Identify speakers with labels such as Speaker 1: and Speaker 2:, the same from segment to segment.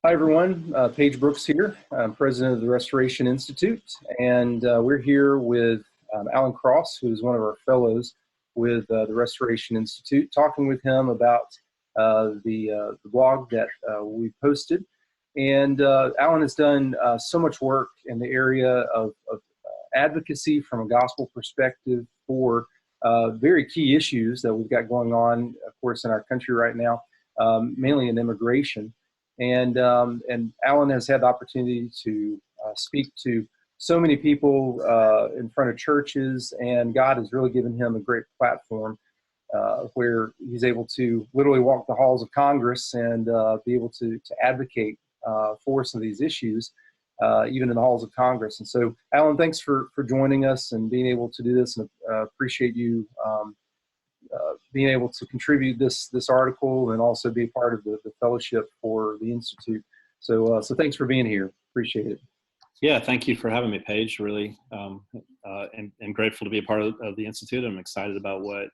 Speaker 1: Hi, everyone. Paige Brooks here. I'm president of the Restoration Institute, and we're here with Alan Cross, who's one of our fellows with the Restoration Institute, talking with him about the blog that we posted. And Alan has done so much work in the area of advocacy from a gospel perspective for very key issues that we've got going on, of course, in our country right now, mainly in immigration. And Alan has had the opportunity to speak to so many people in front of churches, and God has really given him a great platform where he's able to literally walk the halls of Congress and be able to advocate for some of these issues, even in the halls of Congress. And so, Alan, thanks for joining us and being able to do this, and appreciate you being able to contribute this article and also be a part of the fellowship for the Institute. So thanks for being here. Appreciate it.
Speaker 2: Yeah, thank you for having me, Paige. Really, and grateful to be a part of the Institute. I'm excited about what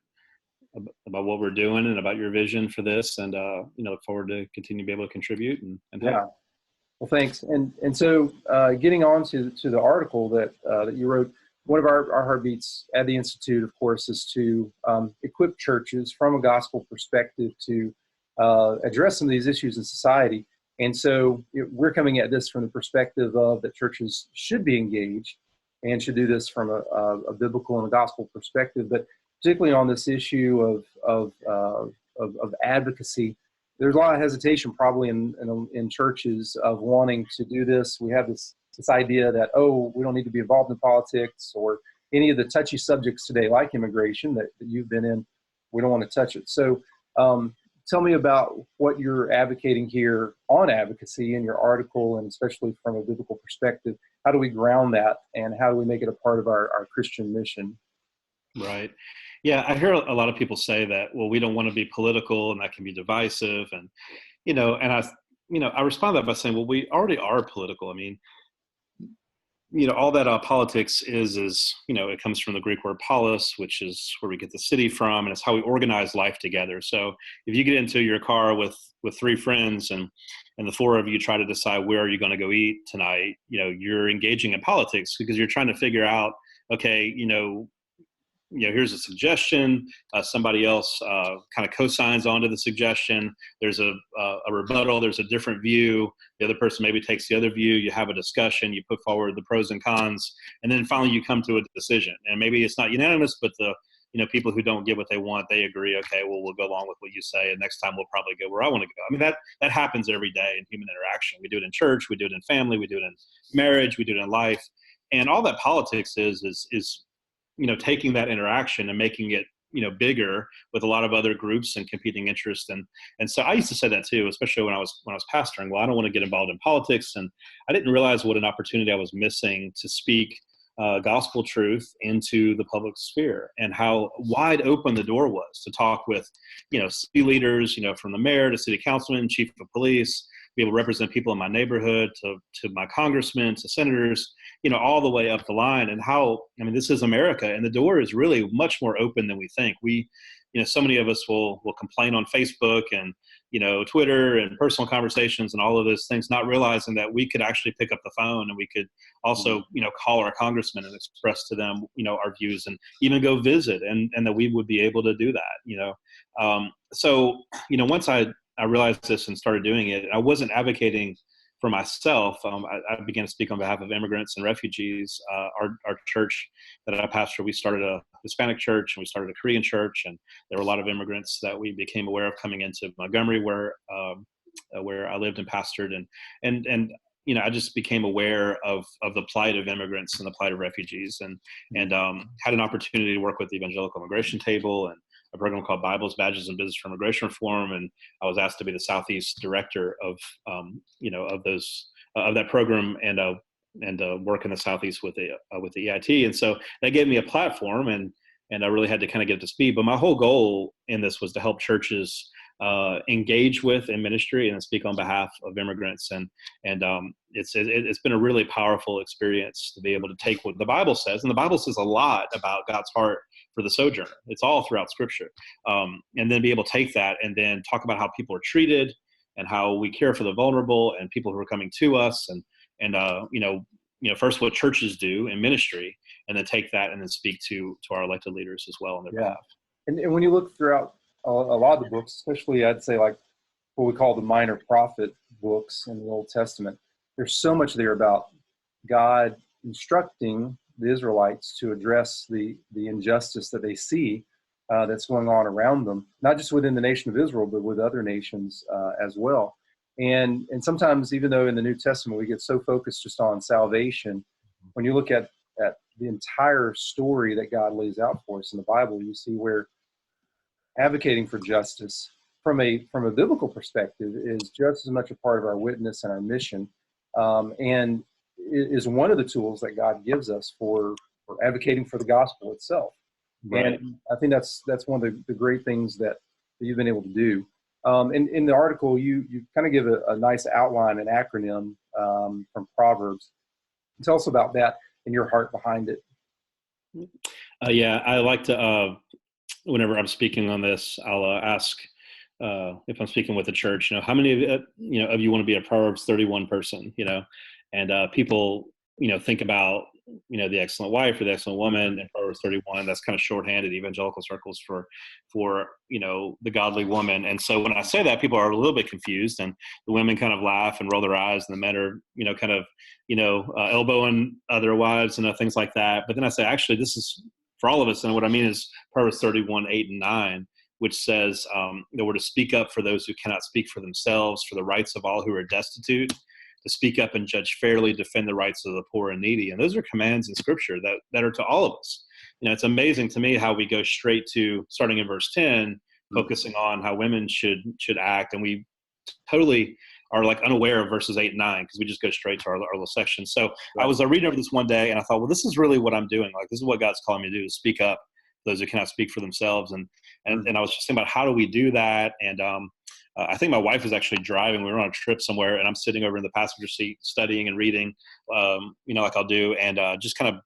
Speaker 2: we're doing and about your vision for this, and look forward to continue to be able to contribute and help.
Speaker 1: Yeah. Well, thanks. And so getting on to the article that you wrote. One of our heartbeats at the Institute, of course, is to equip churches from a gospel perspective to address some of these issues in society. And so we're coming at this from the perspective of that churches should be engaged and should do this from a biblical and a gospel perspective. But particularly on this issue of advocacy, there's a lot of hesitation probably in churches of wanting to do this. We have this idea that, we don't need to be involved in politics or any of the touchy subjects today, like immigration that you've been in. We don't want to touch it. So tell me about what you're advocating here on advocacy in your article, and especially from a biblical perspective. How do we ground that, and how do we make it a part of our Christian mission?
Speaker 2: Right. Yeah, I hear a lot of people say that, well, we don't want to be political, and that can be divisive. And, I respond to that by saying, well, we already are political. I mean, all that politics is, it comes from the Greek word polis, which is where we get the city from, and it's how we organize life together. So if you get into your car with three friends and the four of you try to decide where are you going to go eat tonight, you're engaging in politics because you're trying to figure out, okay, here's a suggestion. Somebody else kind of co-signs onto the suggestion. There's a rebuttal. There's a different view. The other person maybe takes the other view. You have a discussion. You put forward the pros and cons, and then finally you come to a decision. And maybe it's not unanimous, but the people who don't get what they want, they agree. Okay, well, we'll go along with what you say, and next time we'll probably go where I want to go. I mean, that happens every day in human interaction. We do it in church. We do it in family. We do it in marriage. We do it in life. And all that politics is taking that interaction and making it, bigger with a lot of other groups and competing interests. And so I used to say that too, especially when I was pastoring. Well, I don't want to get involved in politics. And I didn't realize what an opportunity I was missing to speak gospel truth into the public sphere, and how wide open the door was to talk with, city leaders, from the mayor to city councilman, chief of police, be able to represent people in my neighborhood, to my congressmen, to senators, all the way up the line. And how, this is America, and the door is really much more open than we think. We, so many of us will complain on Facebook and, Twitter and personal conversations and all of those things, not realizing that we could actually pick up the phone, and we could also, call our congressmen and express to them, our views, and even go visit, and that we would be able to do that, So, once I realized this and started doing it, I wasn't advocating for myself. I began to speak on behalf of immigrants and refugees. Our church that I pastor, we started a Hispanic church, and we started a Korean church, and there were a lot of immigrants that we became aware of coming into Montgomery, where I lived and pastored, and I just became aware of the plight of immigrants and the plight of refugees, and had an opportunity to work with the Evangelical Immigration Table and a program called Bibles, Badges, and Business for Immigration Reform, and I was asked to be the Southeast director of that program, and work in the Southeast with the EIT, and so that gave me a platform, and I really had to kind of get up to speed. But my whole goal in this was to help churches engage with in ministry and speak on behalf of immigrants, and it's been a really powerful experience to be able to take what the Bible says, and the Bible says a lot about God's heart for the sojourner. It's all throughout Scripture, and then be able to take that and then talk about how people are treated, and how we care for the vulnerable and people who are coming to us, and first what churches do in ministry, and then take that and then speak to our elected leaders as well on their behalf.
Speaker 1: And when you look throughout a lot of the books, especially I'd say like what we call the minor prophet books in the Old Testament, there's so much there about God instructing the Israelites to address the injustice that they see that's going on around them, not just within the nation of Israel, but with other nations as well. And sometimes, even though in the New Testament we get so focused just on salvation, when you look at the entire story that God lays out for us in the Bible, you see where advocating for justice from a biblical perspective is just as much a part of our witness and our mission, and is one of the tools that God gives us for advocating for the gospel itself.
Speaker 2: Right.
Speaker 1: And I think that's one of the great things that you've been able to do. In the article, you kind of give a nice outline, an acronym from Proverbs. Tell us about that and your heart behind it.
Speaker 2: Yeah, I like to, whenever I'm speaking on this, I'll ask, if I'm speaking with a church, how many of you want to be a Proverbs 31 person, and people, think about, the excellent wife or the excellent woman in Proverbs 31. That's kind of shorthanded evangelical circles for the godly woman. And so when I say that, people are a little bit confused, and the women kind of laugh and roll their eyes, and the men are, kind of, elbowing their wives and things like that. But then I say, actually, this is for all of us. And what I mean is Proverbs 31, 8 and 9, which says that we're to speak up for those who cannot speak for themselves, for the rights of all who are destitute, to speak up and judge fairly, defend the rights of the poor and needy. And those are commands in Scripture that are to all of us. It's amazing to me how we go straight to, starting in verse 10, focusing on how women should act, and we totally are like unaware of verses 8 and 9 because we just go straight to our little section. So right. I was reading over this one day, and I thought, well, this is really what I'm doing. Like, this is what God's calling me to do, to speak up for those who cannot speak for themselves. And I was just thinking about, how do we do that? And I think my wife was actually driving. We were on a trip somewhere, and I'm sitting over in the passenger seat studying and reading, like I'll do, and just kind of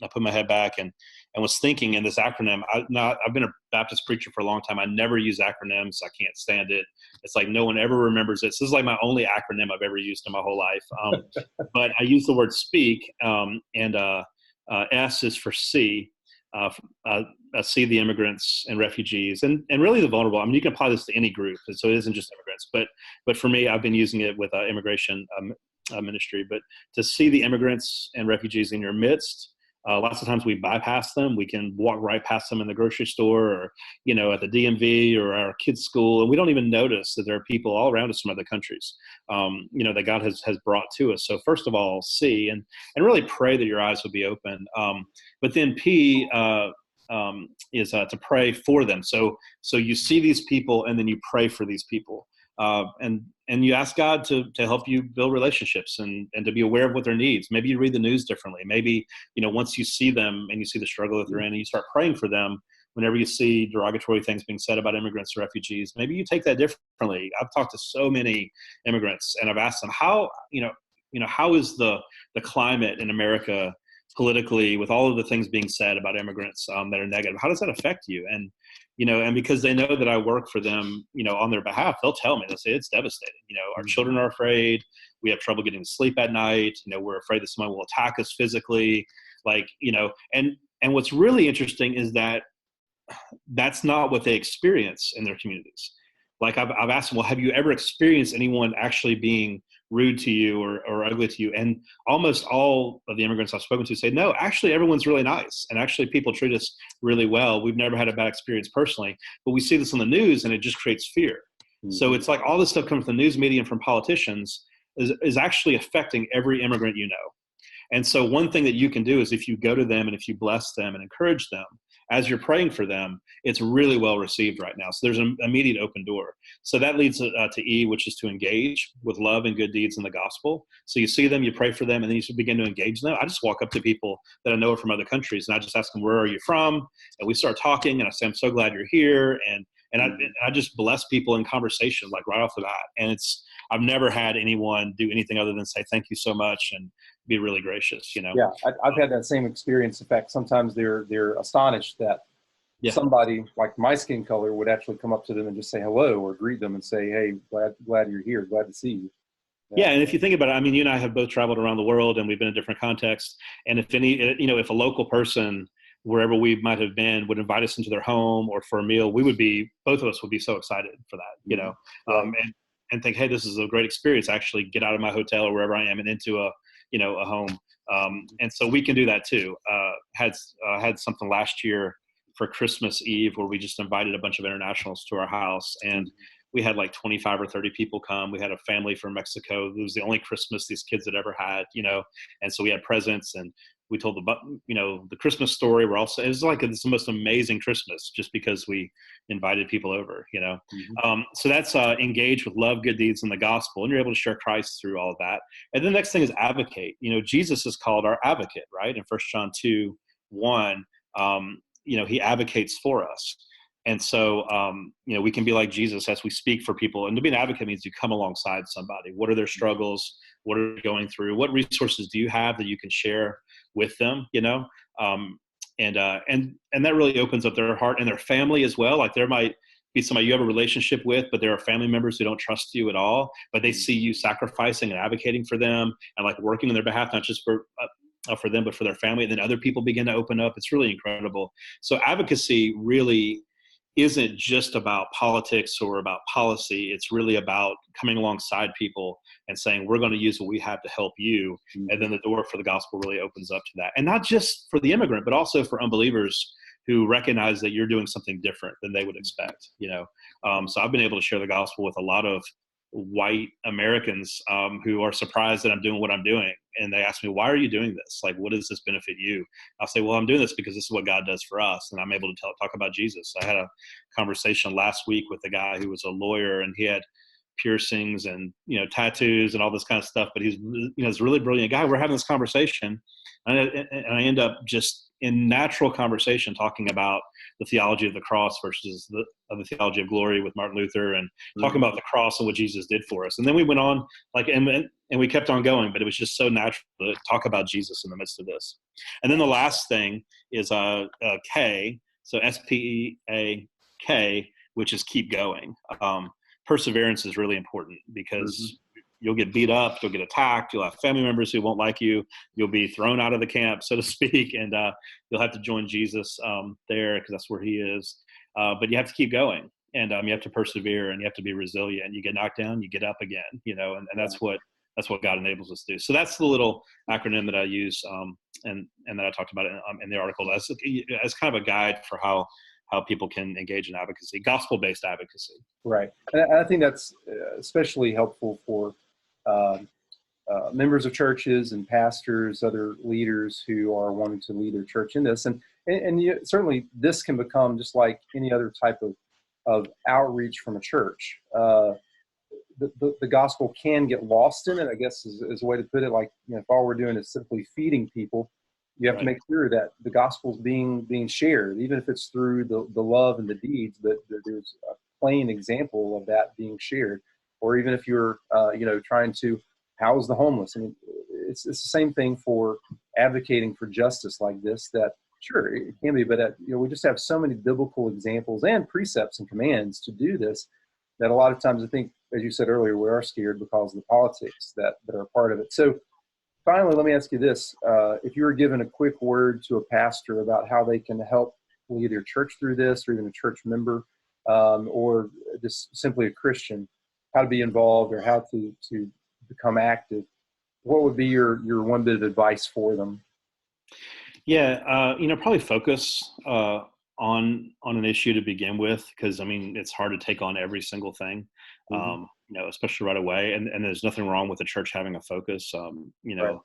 Speaker 2: I put my head back and was thinking in this acronym. I've been a Baptist preacher for a long time. I never use acronyms. I can't stand it. It's like no one ever remembers it. So this is like my only acronym I've ever used in my whole life. But I use the word speak, and S is for see. See the immigrants and refugees and really the vulnerable. I mean, you can apply this to any group, so it isn't just immigrants. But for me, I've been using it with immigration ministry. But to see the immigrants and refugees in your midst, lots of times we bypass them. We can walk right past them in the grocery store, or at the DMV or our kids' school, and we don't even notice that there are people all around us from other countries, that God has brought to us. So first of all, see and really pray that your eyes will be open. But then P is to pray for them. So you see these people, and then you pray for these people. And you ask God to help you build relationships and to be aware of what their needs. Maybe you read the news differently. Maybe, once you see them and you see the struggle that they're in, and you start praying for them whenever you see derogatory things being said about immigrants or refugees, maybe you take that differently. I've talked to so many immigrants, and I've asked them, how is the climate in America politically, with all of the things being said about immigrants that are negative? How does that affect you? And and because they know that I work for them, on their behalf, they'll tell me, they'll say, it's devastating. Our children are afraid. We have trouble getting to sleep at night. We're afraid that someone will attack us physically. And what's really interesting is that that's not what they experience in their communities. Like I've asked them, well, have you ever experienced anyone actually being rude to you or ugly to you? And almost all of the immigrants I've spoken to say, no, actually everyone's really nice. And actually people treat us really well. We've never had a bad experience personally, but we see this on the news and it just creates fear. Mm-hmm. So it's like all this stuff comes from the news media and from politicians is actually affecting every immigrant you know. And so one thing that you can do is, if you go to them and if you bless them and encourage them as you're praying for them, it's really well received right now. So there's an immediate open door. So that leads to E, which is to engage with love and good deeds in the gospel. So you see them, you pray for them, and then you begin to engage them. I just walk up to people that I know are from other countries, and I just ask them, where are you from? And we start talking, and I say, I'm so glad you're here. And I just bless people in conversation, like right off the bat. And I've never had anyone do anything other than say, thank you so much, and be really gracious,
Speaker 1: Yeah, I've had that same experience. In fact, sometimes they're astonished that
Speaker 2: Yeah.
Speaker 1: somebody like my skin color would actually come up to them and just say hello or greet them and say, hey, glad you're here, glad to see you.
Speaker 2: Yeah, and if you think about it, I mean, you and I have both traveled around the world, and we've been in different contexts. And if if a local person, wherever we might have been, would invite us into their home or for a meal, both of us would be so excited for that,
Speaker 1: Right.
Speaker 2: and think, hey, this is a great experience. Actually, get out of my hotel or wherever I am and into a home. And so we can do that too. Had something last year for Christmas Eve where we just invited a bunch of internationals to our house, and we had like 25 or 30 people come. We had a family from Mexico. It was the only Christmas these kids had ever had, and so we had presents, and we told the Christmas story. It was like, it's the most amazing Christmas just because we invited people over, so that's engage with love, good deeds, and the gospel. And you're able to share Christ through all of that. And the next thing is advocate. Jesus is called our advocate, right? In 1 John 2:1, he advocates for us. And so, we can be like Jesus as we speak for people. And to be an advocate means you come alongside somebody. What are their struggles? What are they going through? What resources do you have that you can share with them? And that really opens up their heart and their family as well. Like there might be somebody you have a relationship with, but there are family members who don't trust you at all, but they see you sacrificing and advocating for them and like working on their behalf, not just for them, but for their family. And then other people begin to open up. It's really incredible. So advocacy really isn't just about politics or about policy. It's really about coming alongside people and saying, we're going to use what we have to help you. And then the door for the gospel really opens up to that. And not just for the immigrant, but also for unbelievers who recognize that you're doing something different than they would expect, So I've been able to share the gospel with a lot of white Americans who are surprised that I'm doing what I'm doing. And they ask me, why are you doing this? Like, what does this benefit you? I'll say, well, I'm doing this because this is what God does for us. And I'm able to talk about Jesus. I had a conversation last week with a guy who was a lawyer, and he had piercings and, tattoos and all this kind of stuff. But he's a really brilliant guy. We're having this conversation, and I end up just in natural conversation talking about the theology of the cross versus the theology of glory with Martin Luther, and talking about the cross and what Jesus did for us. And then we went on and we kept on going, but it was just so natural to talk about Jesus in the midst of this. And then the last thing is K, so SPEAK, which is keep going. Perseverance is really important because you'll get beat up, you'll get attacked, you'll have family members who won't like you, you'll be thrown out of the camp, so to speak, and you'll have to join Jesus there because that's where he is. But you have to keep going, and you have to persevere, and you have to be resilient. You get knocked down, you get up again, and that's what God enables us to do. So that's the little acronym that I use and that I talked about in the article as kind of a guide for how people can engage in advocacy, gospel-based advocacy.
Speaker 1: Right. And I think that's especially helpful for members of churches and pastors, other leaders who are wanting to lead their church in this. And certainly this can become just like any other type of outreach from a church. The gospel can get lost in it, I guess is a way to put it. Like, if all we're doing is simply feeding people, you have to make sure that the gospel is being shared, even if it's through the love and the deeds, but there's a plain example of that being shared. Or even if you're, trying to house the homeless. I mean, it's the same thing for advocating for justice like this, that sure, it can be, but we just have so many biblical examples and precepts and commands to do this that a lot of times I think, as you said earlier, we are scared because of the politics that are a part of it. So finally, let me ask you this. If you were given a quick word to a pastor about how they can help lead their church through this, or even a church member, or just simply a Christian, how to be involved or how to become active, what would be your one bit of advice for them?
Speaker 2: Yeah, probably focus on an issue to begin with, because it's hard to take on every single thing, especially right away. And there's nothing wrong with the church having a focus. Right.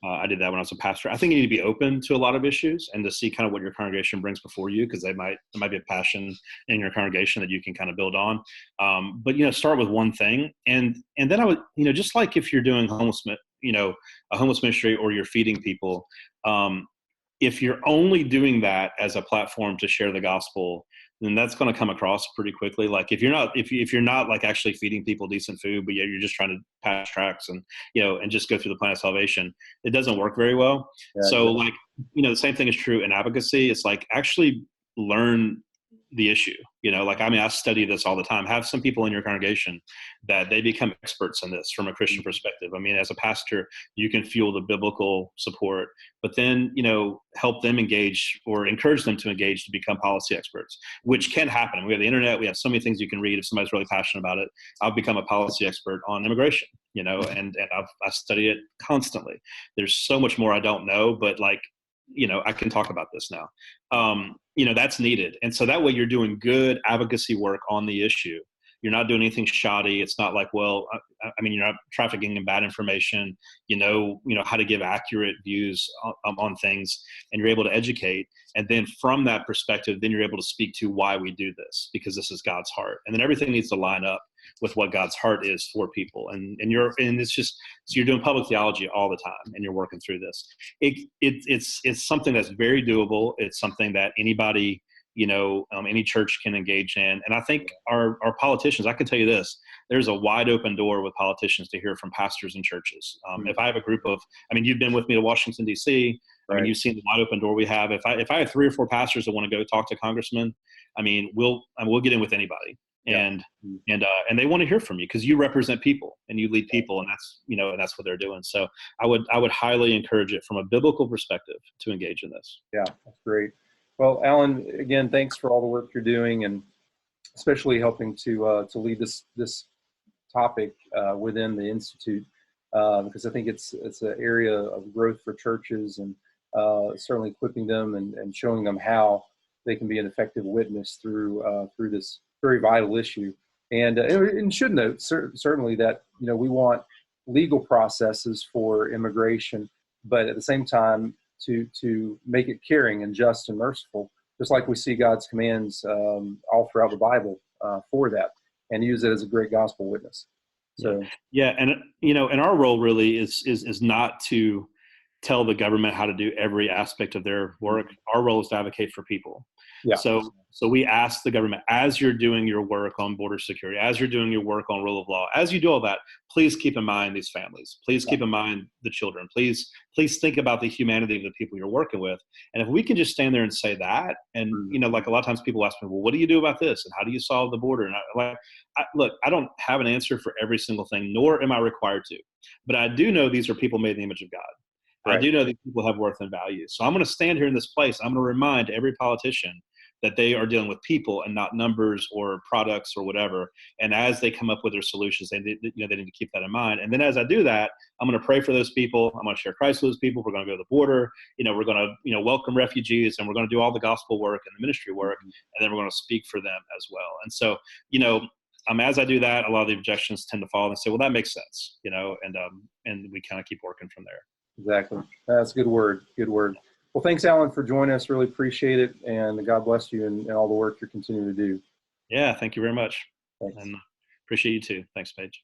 Speaker 2: I did that when I was a pastor. I think you need to be open to a lot of issues and to see kind of what your congregation brings before you, because there might be a passion in your congregation that you can kind of build on. But start with one thing, and then I would, just like if you're doing a homeless ministry, or you're feeding people. If you're only doing that as a platform to share the gospel, then that's going to come across pretty quickly. Like if you're not like actually feeding people decent food, but you're just trying to pass tracts and just go through the plan of salvation, it doesn't work very well. Yeah, so exactly. The same thing is true in advocacy. It's like actually learn the issue. Like, I mean, I study this all the time. Have some people in your congregation that they become experts in this from a Christian perspective. I mean, as a pastor, you can fuel the biblical support, but then, help them engage or encourage them to engage to become policy experts, which can happen. We have the internet. We have so many things you can read. If somebody's really passionate about it, I've become a policy expert on immigration, and I study it constantly. There's so much more I don't know, but like, I can talk about this now. That's needed. And so that way you're doing good advocacy work on the issue. You're not doing anything shoddy. It's not like, well, I mean, you're not trafficking in bad information, how to give accurate views on things, and you're able to educate. And then from that perspective, then you're able to speak to why we do this, because this is God's heart. And then everything needs to line up with what God's heart is for people. And it's just, so you're doing public theology all the time and you're working through this. It's something that's very doable. It's something that anybody, any church can engage in. And I think our politicians, I can tell you this, there's a wide open door with politicians to hear from pastors and churches. If I have a group of, you've been with me to Washington, D.C. Right. You've seen the wide open door we have. If I have 3 or 4 pastors that want to go talk to congressmen, we'll get in with anybody. And they want to hear from you because you represent people and you lead people, and that's what they're doing. So I would highly encourage it from a biblical perspective to engage in this.
Speaker 1: Yeah, that's great. Well, Alan, again, thanks for all the work you're doing, and especially helping to lead this topic within the Institute, because I think it's an area of growth for churches, and certainly equipping them and showing them how they can be an effective witness through this very vital issue. And should note certainly that we want legal processes for immigration, but at the same time to make it caring and just and merciful, just like we see God's commands all throughout the Bible for that, and use it as a great gospel witness. So
Speaker 2: and our role really is not to tell the government how to do every aspect of their work. Our role is to advocate for people.
Speaker 1: Yeah.
Speaker 2: So we ask the government, as you're doing your work on border security, as you're doing your work on rule of law, as you do all that, please keep in mind these families. Please keep in mind the children. Please think about the humanity of the people you're working with. And if we can just stand there and say that, and like a lot of times people ask me, well, what do you do about this? And how do you solve the border? And look, I don't have an answer for every single thing, nor am I required to. But I do know these are people made in the image of God. Right. I do know that people have worth and value. So I'm going to stand here in this place. I'm going to remind every politician that they are dealing with people and not numbers or products or whatever. And as they come up with their solutions, they need to keep that in mind. And then as I do that, I'm going to pray for those people. I'm going to share Christ with those people. We're going to go to the border. We're going to welcome refugees, and we're going to do all the gospel work and the ministry work. And then we're going to speak for them as well. And so, as I do that, a lot of the objections tend to fall and say, well, that makes sense, and we kind of keep working from there.
Speaker 1: Exactly. That's a good word. Good word. Well, thanks, Alan, for joining us. Really appreciate it. And God bless you and all the work you're continuing to do.
Speaker 2: Yeah, thank you very much.
Speaker 1: Thanks.
Speaker 2: And appreciate you too. Thanks, Paige.